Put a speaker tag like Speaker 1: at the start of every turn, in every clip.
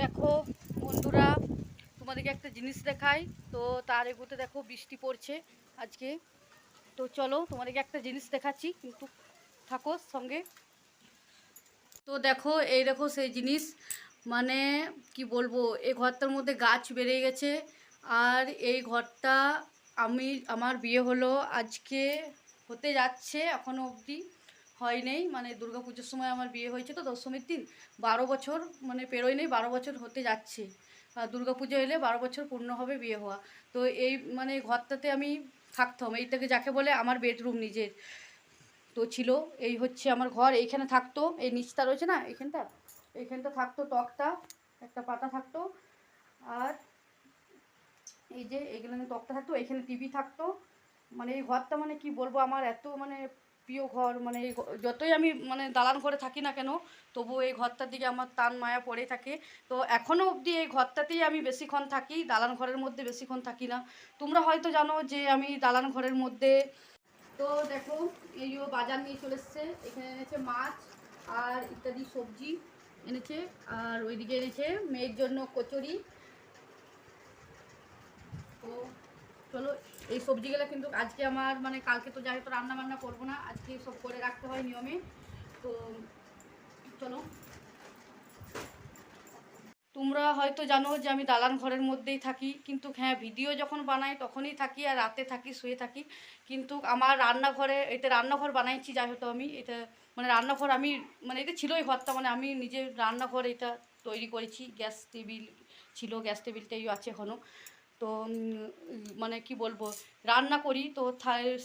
Speaker 1: দেখো বন্ধুরা, তোমাদেরকে একটা জিনিস দেখাই। তো তার এগোতে দেখো বৃষ্টি পড়ছে আজকে। তো চলো তোমাদেরকে একটা জিনিস দেখাচ্ছি, কিন্তু থাকো সঙ্গে। তো দেখো, এই দেখো সেই জিনিস, মানে কি বলবো, এই ঘরটার মধ্যে গাছ বেড়ে গেছে। আর এই ঘরটা আমার বিয়ে হলো আজকে, হতে যাচ্ছে, এখনও অবধি হয় নেই। মানে দুর্গাপুজোর সময় আমার বিয়ে হয়েছে, তো দশমীর দিন 12 বছর মানে পেরোয় নেই, 12 বছর হতে যাচ্ছে। আর দুর্গাপুজো এলে 12 বছর পূর্ণ হবে বিয়ে হওয়া। তো এই মানে ঘরটাতে আমি থাকতাম, এইটাকে যাকে বলে আমার বেডরুম নিজের। তো ছিল, এই হচ্ছে আমার ঘর। এইখানে থাকতো, এই নিচটা রয়েছে না, এইখানটা থাকতো তক্তা, একটা পাতা থাকতো। আর এই যে এইখানে তক্তা থাকতো, এইখানে টিভি থাকতো। মানে এই ঘরটা মানে কি বলবো, আমার এত মানে প্রিয় ঘর। মানে এই যতই আমি মানে দালান ঘরে থাকি না কেন, তবুও এই ঘরটার দিকে আমার টান মায়া পড়ে থাকে। তো এখনও অবধি এই ঘরটাতেই আমি বেশিক্ষণ থাকি, দালান ঘরের মধ্যে বেশিক্ষণ থাকি না। তোমরা হয়তো জানো যে আমি দালান ঘরের মধ্যে। তো দেখো, এই যে বাজার নিয়ে চলে এসছে, এখানে এনেছে মাছ আর ইত্যাদি সবজি এনেছে। আর ওইদিকে এনেছে মেয়ের জন্য কচুরি। তো চলো, এই সবজিগুলো কিন্তু আজকে আমার মানে কালকে তো যাই তো রান্না বান্না করবো না, আজকে সব করে রাখতে হয় নিয়মে। তো চলো, তোমরা হয়তো জানো যে আমি দালান ঘরের মধ্যেই থাকি, কিন্তু হ্যাঁ, ভিডিও যখন বানাই তখনই থাকি, আর রাতে থাকি, শুয়ে থাকি। কিন্তু আমার রান্নাঘরে, এটা রান্নাঘর বানাইছি, যাই হতো আমি এটা মানে রান্নাঘর আমি, মানে এটা ছিল এই ঘরটা, মানে আমি নিজে রান্নাঘর এটা তৈরি করেছি। গ্যাস টেবিল ছিল, গ্যাস টেবিলটাই আছে এখনও। তো মানে কি বলবো, রান্না করি তো,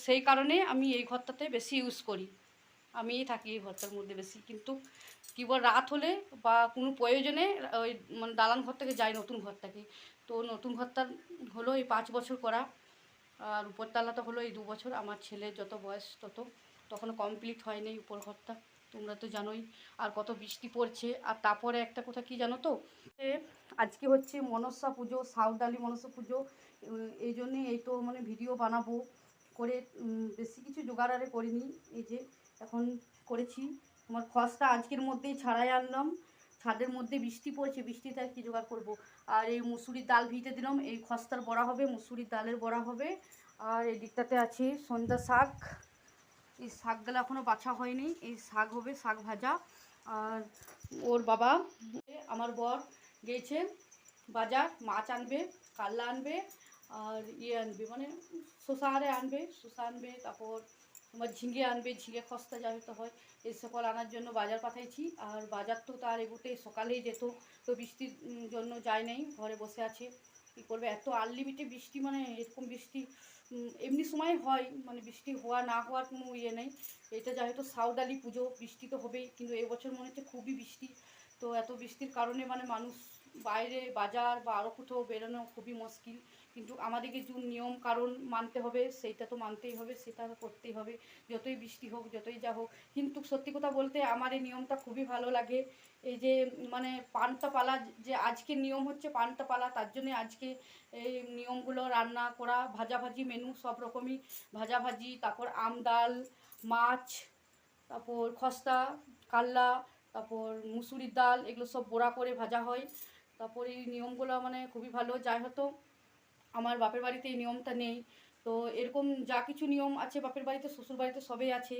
Speaker 1: সেই কারণে আমি এই ঘরটাতে বেশি ইউজ করি। আমিই থাকি এই ঘরটার মধ্যে বেশি। কিন্তু কী বল, রাত হলে বা কোনো প্রয়োজনে ওই মানে দালান ঘর থেকে যাই নতুন ঘরটাকে। তো নতুন ঘরটা হলো এই 5 বছর করা। আর উপরতলাটা হলো এই 2 বছর। আমার ছেলের যত বয়স তত, তখনও কমপ্লিট হয়নি উপর ঘরটা। তোমরা তো জানোই। আর কত বৃষ্টি পড়ছে। আর তারপরে একটা কথা কি জানো তো, আজকে হচ্ছে মনসা পুজো, সাঁওতালি মনসা পুজো। এই জন্যে এই তো মানে ভিডিও বানাবো করে, বেশি কিছু জোগাড় আরে করিনি। এই যে এখন করেছি। আমার খসটা আজকের মধ্যেই ছাড়াই আনলাম। ছাদের মধ্যে বৃষ্টি পড়ছে, বৃষ্টিতে আর কি জোগাড় করবো। আর এই মুসুরির ডাল ভিজে দিলাম, এই খস্তার বড়া হবে, মুসুরির ডালের বড়া হবে। আর এই দিকটাতে আছে সন্ধ্যা শাক। এই শাকগুলো এখনও বাছা হয়নি, এই শাক হবে, শাক ভাজা। আর ওর বাবা, আমার বর গিয়েছে বাজার, মাছ আনবে, কাল্লা আনবে, আর ইয়ে আনবে মানে শসা আরে আনবে, শসা আনবে, তারপর তোমার ঝিঙে আনবে, ঝিঙে খস্তা যা হতে হয়, এই সকল আনার জন্য বাজার পাঠাইছি। আর বাজার তো তার এগোতে সকালেই যেত, তো বৃষ্টির জন্য যায় নাই, ঘরে বসে আছে। কী করবে, এত আনলিমিটেড বৃষ্টি, মানে এরকম বৃষ্টি এমনি সময় হয়, মানে বৃষ্টি হওয়া না হওয়ার কোনো ইয়ে নেই। এটা যেহেতু সাঁওতালি পুজো, বৃষ্টি তো হবেই, কিন্তু এবছর মনে হচ্ছে খুবই বৃষ্টি। তো এত বৃষ্টির কারণে মানে মানুষ বাইরে বাজার বা আরও কোথাও বেরোনো খুবই মুশকিল। কিন্তু আমাদেরকে যে নিয়ম কারণ মানতে হবে, সেইটা তো মানতেই হবে, সেটা করতেই হবে, যতই বৃষ্টি হোক, যতই যা হোক। কিন্তু সত্যি কথা বলতে আমার এই নিয়মটা খুবই ভালো লাগে। এই যে মানে পান্তা পালা, যে আজকে নিয়ম হচ্ছে পান্তা পালা, তার জন্যে আজকে এই নিয়মগুলো রান্না করা, ভাজাভাজি মেনু সব রকমই ভাজাভাজি, তারপর আম ডাল, মাছ, তারপর খস্তা, কাল্লা, তারপর মুসুরির ডাল, এগুলো সব বড়া করে ভাজা হয়। তারপর এই নিয়মগুলো মানে খুবই ভালো। যাই হতো আমার বাপের বাড়িতে এই নিয়মটা নেই। তো এরকম যা কিছু নিয়ম আছে বাপের বাড়িতে, শ্বশুর বাড়িতে সবই আছে,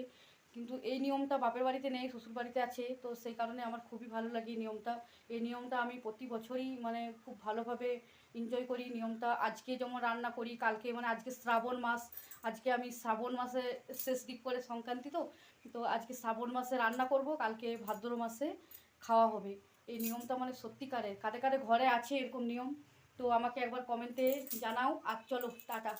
Speaker 1: কিন্তু এই নিয়মটা বাপের বাড়িতে নেই, শ্বশুর বাড়িতে আছে। তো সেই কারণে আমার খুবই ভালো লাগে এই নিয়মটা। এই নিয়মটা আমি প্রতি বছরই মানে খুব ভালোভাবে এনজয় করি নিয়মটা। আজকে যেমন রান্না করি, কালকে মানে আজকে শ্রাবণ মাস, আজকে আমি শ্রাবণ মাসে শেষ দিক করে সংক্রান্তি, তো তো আজকে শ্রাবণ মাসে রান্না করব, কালকে ভাদ্র মাসে খাওয়া হবে। এই নিয়মটা মানে সত্যিকারের, কাদের কাদের ঘরে আছে এরকম নিয়ম, তো আমাকে একবার কমেন্টে জানাও। আর চলো টাটা।